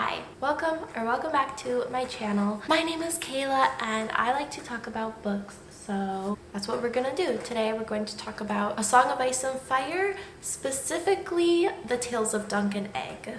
Hi, welcome back to my channel. My name is Kayla and I like to talk about books. So that's what we're gonna do. Today we're going to talk about A Song of Ice and Fire, specifically The Tales of Dunk and Egg.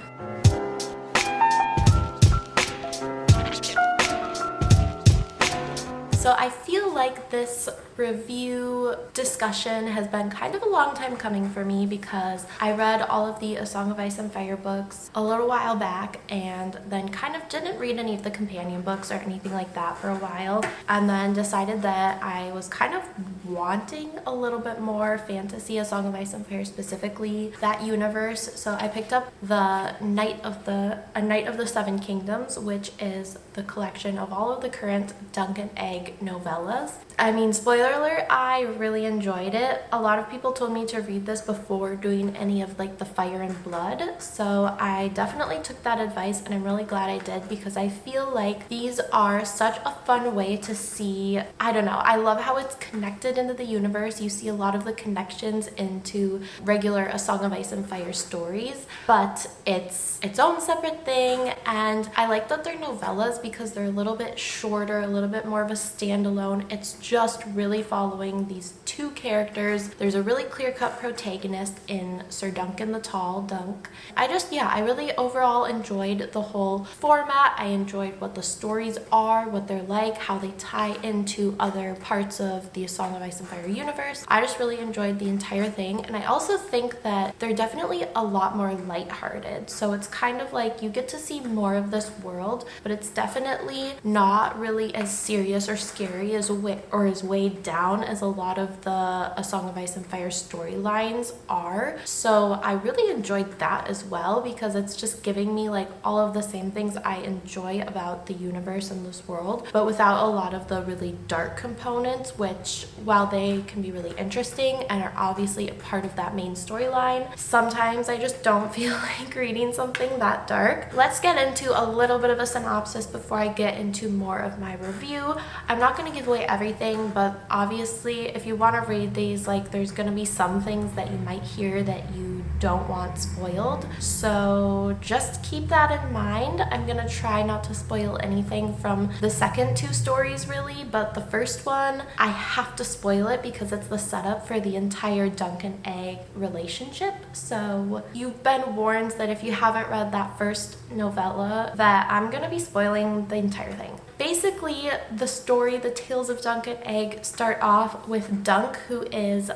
So I feel like this review discussion has been kind of a long time coming for me because I read all of the A Song of Ice and Fire books a little while back and then kind of didn't read any of the companion books or anything like that for a while, and then decided that I was kind of wanting a little bit more fantasy, A Song of Ice and Fire specifically, that universe. So I picked up A Night of the Seven Kingdoms, which is the collection of all of the current Dunk and Egg novellas. I mean, spoiler alert, I really enjoyed it. A lot of people told me to read this before doing any of like the Fire and Blood, so I definitely took that advice and I'm really glad I did because I feel like these are such a fun way to see, I don't know, I love how it's connected into the universe. You see a lot of the connections into regular A Song of Ice and Fire stories, but it's its own separate thing, and I like that they're novellas because they're a little bit shorter, a little bit more of a standalone. It's just really following these two characters. There's a really clear-cut protagonist in Sir Duncan the Tall, Dunk. I really overall enjoyed the whole format. I enjoyed what the stories are, what they're like, how they tie into other parts of the A Song of Ice and Fire universe. I just really enjoyed the entire thing, and I also think that they're definitely a lot more lighthearted. So it's kind of like you get to see more of this world, but it's definitely not really as serious or scary as weighed down as a lot of the A Song of Ice and Fire storylines are. So I really enjoyed that as well because it's just giving me like all of the same things I enjoy about the universe and this world, but without a lot of the really dark components, which while they can be really interesting and are obviously a part of that main storyline, sometimes I just don't feel like reading something that dark. Let's get into a little bit of a synopsis before I get into more of my review. I'm not going to give away everything, but obviously if you want to read these, like, there's going to be some things that you might hear that you don't want spoiled, so just keep that in mind. I'm gonna try not to spoil anything from the second two stories really, but the first one I have to spoil it because it's the setup for the entire Dunk and Egg relationship. So you've been warned that if you haven't read that first novella that I'm gonna be spoiling the entire thing. Basically, the story, the Tales of Dunk and Egg, start off with Dunk, who is,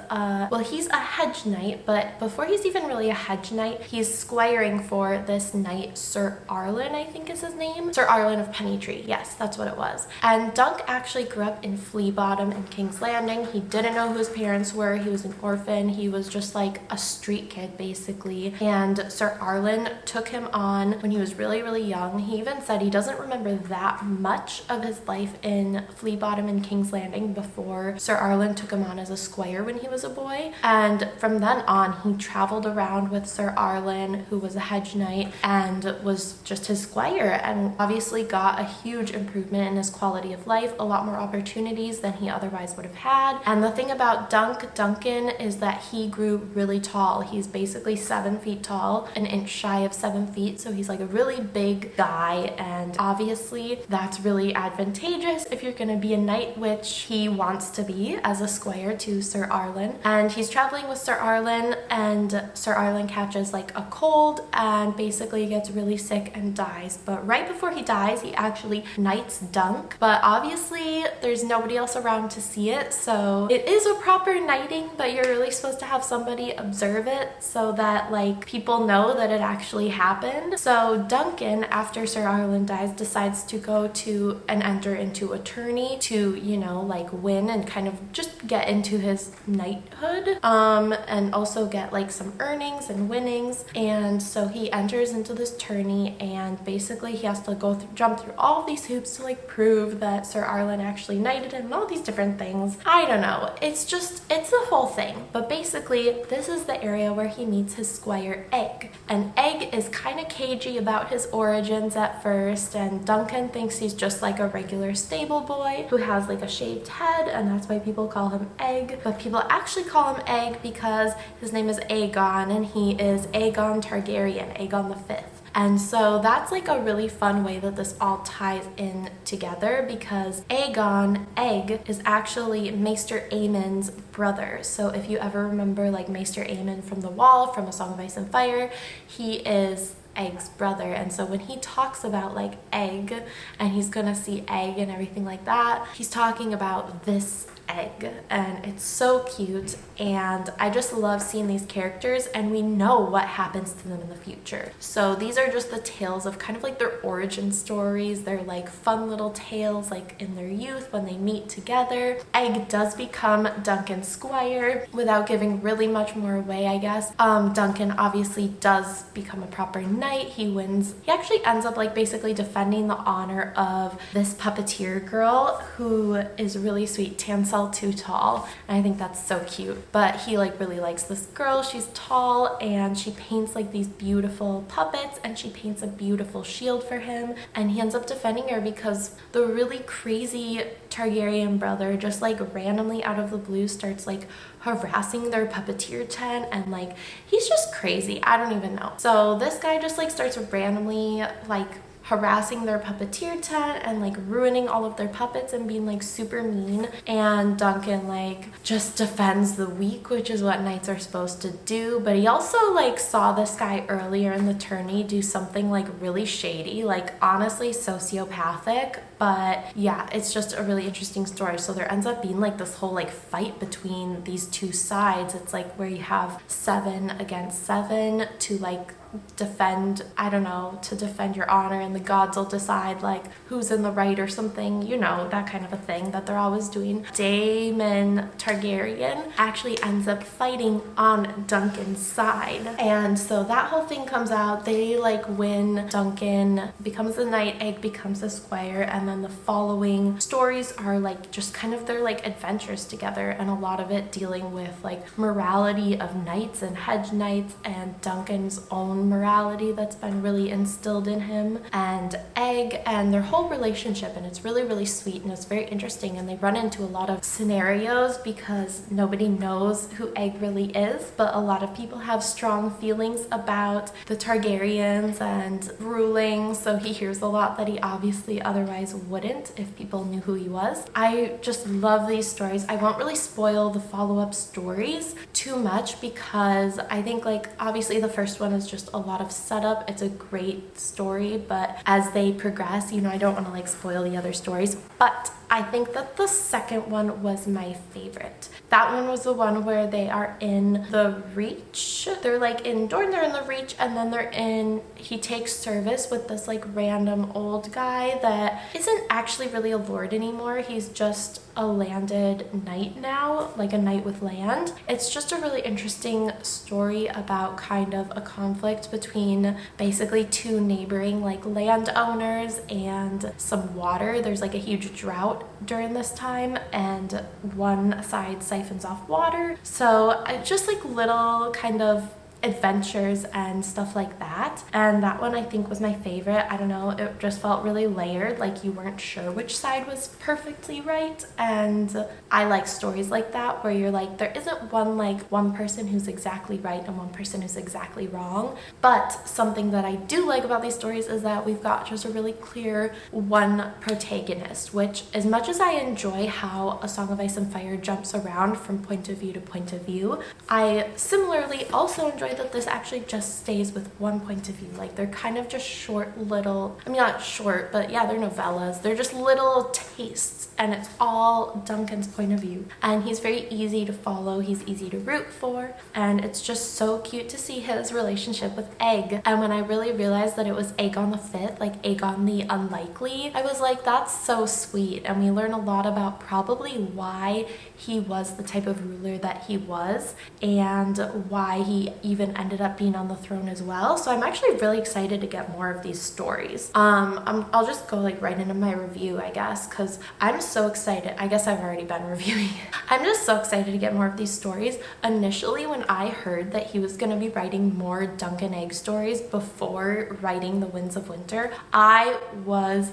he's a hedge knight, but before he's even really a hedge knight, he's squiring for this knight, Sir Arlen, I think is his name. Sir Arlen of Pennytree, yes, that's what it was. And Dunk actually grew up in Flea Bottom and King's Landing. He didn't know who his parents were. He was an orphan. He was just like a street kid, basically. And Sir Arlen took him on when he was really, really young. He even said he doesn't remember that much of his life in Flea Bottom and King's Landing before Sir Arlen took him on as a squire when he was a boy. And from then on, he traveled around with Sir Arlen, who was a hedge knight and was just his squire, and obviously got a huge improvement in his quality of life, a lot more opportunities than he otherwise would have had. And the thing about Duncan is that he grew really tall. He's basically 7 feet tall, an inch shy of 7 feet, so he's like a really big guy, and obviously that's really advantageous if you're gonna be a knight, which he wants to be as a squire to Sir Arlen. And he's traveling with Sir Arlen, and Sir Arlen catches like a cold and basically gets really sick and dies. But right before he dies, he actually knights Dunk, but obviously there's nobody else around to see it, so it is a proper knighting, but you're really supposed to have somebody observe it so that like people know that it actually happened. So Duncan, after Sir Arlen dies, decides to go to and enter into a tourney to, you know, like win and kind of just get into his knighthood, and also get like some earnings and winnings. And so he enters into this tourney, and basically he has to jump through all of these hoops to like prove that Sir Arlen actually knighted him and all these different things. I don't know, it's the whole thing. But basically this is the area where he meets his squire Egg, and Egg is kind of cagey about his origins at first, and Duncan thinks he's just like a regular stable boy who has like a shaved head, and that's why people call him Egg. But people actually call him Egg because his name is Aegon, and he is Aegon Targaryen, Aegon the Fifth. And so that's like a really fun way that this all ties in together, because Aegon, Egg, is actually Maester Aemon's brother. So if you ever remember like Maester Aemon from The Wall, from A Song of Ice and Fire, he is Egg's brother. And so when he talks about like Egg and he's gonna see Egg and everything like that, he's talking about this Egg, and it's so cute. And I just love seeing these characters, and we know what happens to them in the future. So these are just the tales of kind of like their origin stories. They're like fun little tales like in their youth when they meet together. Egg does become Duncan's squire without giving really much more away, I guess. Duncan obviously does become a proper knight. He wins. He actually ends up like basically defending the honor of this puppeteer girl who is really sweet, Tansel Too Tall, and I think that's so cute. But he like really likes this girl. She's tall and she paints like these beautiful puppets, and she paints a beautiful shield for him, and he ends up defending her because the really crazy Targaryen brother just like randomly out of the blue starts like harassing their puppeteer tent, and like he's just crazy. I don't even know. So this guy just like starts randomly like harassing their puppeteer tent and like ruining all of their puppets and being like super mean. And Duncan like just defends the weak, which is what knights are supposed to do. But he also like saw this guy earlier in the tourney do something like really shady, like honestly sociopathic. But yeah, it's just a really interesting story. So there ends up being like this whole like fight between these two sides. It's like where you have 7 against 7 to like defend, I don't know, to defend your honor, and the gods will decide like who's in the right or something, you know, that kind of a thing that they're always doing. Daemon Targaryen actually ends up fighting on Duncan's side, and so that whole thing comes out. They like win. Duncan becomes a knight, Egg becomes a squire, and then the following stories are like just kind of their like adventures together, and a lot of it dealing with like morality of knights and hedge knights, and Duncan's own morality that's been really instilled in him, and Egg, and their whole relationship. And it's really, really sweet, and it's very interesting, and they run into a lot of scenarios because nobody knows who Egg really is, but a lot of people have strong feelings about the Targaryens and ruling, so he hears a lot that he obviously otherwise wouldn't if people knew who he was. I just love these stories. I won't really spoil the follow-up stories too much because I think like obviously the first one is just a lot of setup. It's a great story, but as they progress, you know, I don't want to like spoil the other stories. But I think that the second one was my favorite. That one was the one where they are in the Reach. They're like in Dorne, they're in the Reach, and then he takes service with this like random old guy that isn't actually really a lord anymore. He's just a landed knight now, like a knight with land. It's just a really interesting story about kind of a conflict between basically two neighboring like landowners and some water. There's like a huge drought during this time, and one side siphons off water. So just like little kind of adventures and stuff like that. And that one I think was my favorite. I don't know, it just felt really layered, like you weren't sure which side was perfectly right. And I like stories like that where you're like, there isn't one person who's exactly right and one person who's exactly wrong. But something that I do like about these stories is that we've got just a really clear one protagonist, which as much as I enjoy how A Song of Ice and Fire jumps around from point of view to point of view, I similarly also enjoy that this actually just stays with one point of view. Like they're kind of just short little, I mean not short, but yeah, they're novellas. They're just little tastes, and it's all Duncan's point of view. And he's very easy to follow, he's easy to root for, and it's just so cute to see his relationship with Egg. And when I really realized that it was Aegon the Fifth, like Aegon the Unlikely, I was like, that's so sweet. And we learn a lot about probably why he was the type of ruler that he was, and why he even ended up being on the throne as well. So I'm actually really excited to get more of these stories. I'll just go like right into my review, I guess, because I'm so excited. I guess I've already been reviewing it. I'm just so excited to get more of these stories. Initially, when I heard that he was going to be writing more Duncan Egg stories before writing The Winds of Winter, I was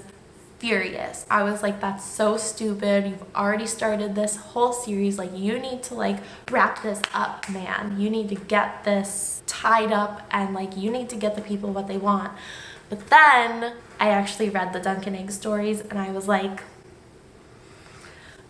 furious. I was like, that's so stupid. You've already started this whole series. Like, you need to like wrap this up, man. You need to get this tied up, and like you need to get the people what they want. But then I actually read the Dunk and Egg stories and I was like,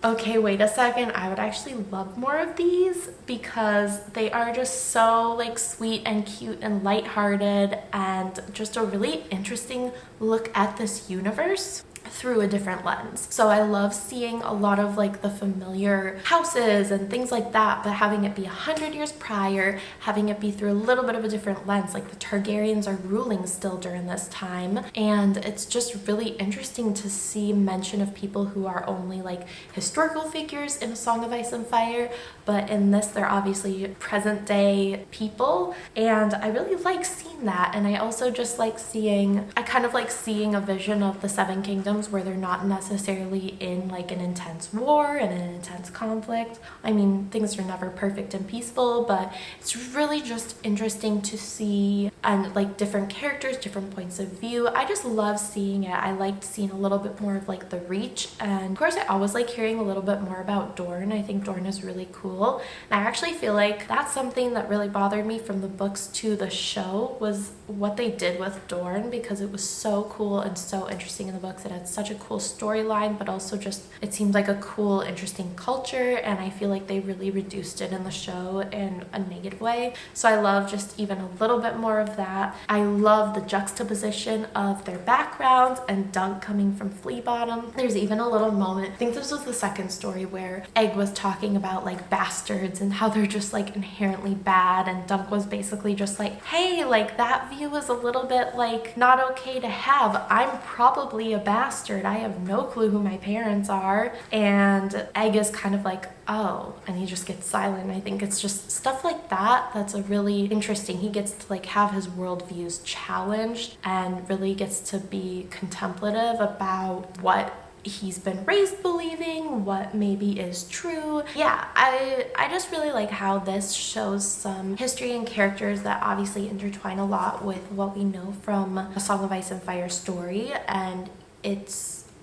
okay, wait a second, I would actually love more of these because they are just so like sweet and cute and lighthearted and just a really interesting look at this universe through a different lens. So I love seeing a lot of like the familiar houses and things like that, but having it be 100 years prior, having it be through a little bit of a different lens. Like the Targaryens are ruling still during this time, and it's just really interesting to see mention of people who are only like historical figures in A Song of Ice and Fire, but in this they're obviously present day people, and I really like seeing that. And I also just like seeing, I kind of like seeing a vision of the Seven Kingdoms where they're not necessarily in like an intense war and an intense conflict. I mean, things are never perfect and peaceful, but it's really just interesting to see, and like different characters, different points of view. I just love seeing it. I liked seeing a little bit more of like the Reach, and of course I always like hearing a little bit more about Dorne. I think Dorne is really cool, and I actually feel like that's something that really bothered me from the books to the show, was what they did with Dorne, because it was so cool and so interesting in the books. It had such a cool storyline, but also just it seemed like a cool, interesting culture, and I feel like they really reduced it in the show in a negative way. So I love just even a little bit more of that. I love the juxtaposition of their backgrounds and Dunk coming from Flea Bottom. There's even a little moment, I think this was the second story, where Egg was talking about like bastards and how they're just like inherently bad, and Dunk was basically just like, hey, like that view is a little bit like not okay to have. I'm probably a bastard. I have no clue who my parents are. And Egg is kind of like, oh, and he just gets silent. I think it's just stuff like that that's a really interesting. He gets to like have his worldviews challenged and really gets to be contemplative about what he's been raised believing, what maybe is true. Yeah, I just really like how this shows some history and characters that obviously intertwine a lot with what we know from A Song of Ice and Fire story, and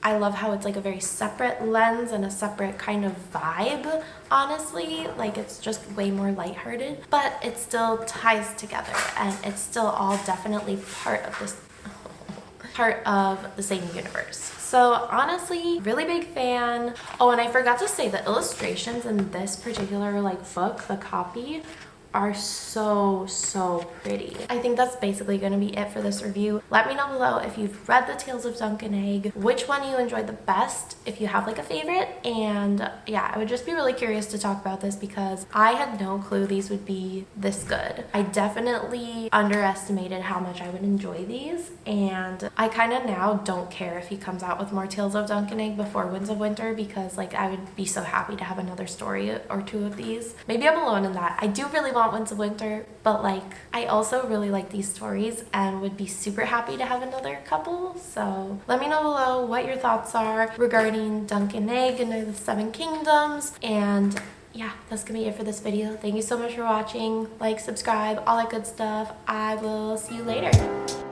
I love how it's like a very separate lens and a separate kind of vibe, honestly. Like it's just way more lighthearted, but it still ties together, and it's still all definitely part of the same universe. So honestly, really big fan. Oh, and I forgot to say the illustrations in this particular like book, the copy, are so pretty. I think that's basically going to be it for this review. Let me know below if you've read the Tales of Dunk and Egg, which one you enjoyed the best, if you have like a favorite. And yeah, I would just be really curious to talk about this because I had no clue these would be this good. I definitely underestimated how much I would enjoy these, and I kind of now don't care if he comes out with more Tales of Dunk and Egg before Winds of Winter, because like I would be so happy to have another story or two of these. Maybe I'm alone in that. I do really want Winds of Winter, but like I also really like these stories and would be super happy to have another couple. So let me know below what your thoughts are regarding Dunk and Egg and the Seven Kingdoms. And yeah, that's gonna be it for this video. Thank you so much for watching. Like, subscribe, all that good stuff. I will see you later.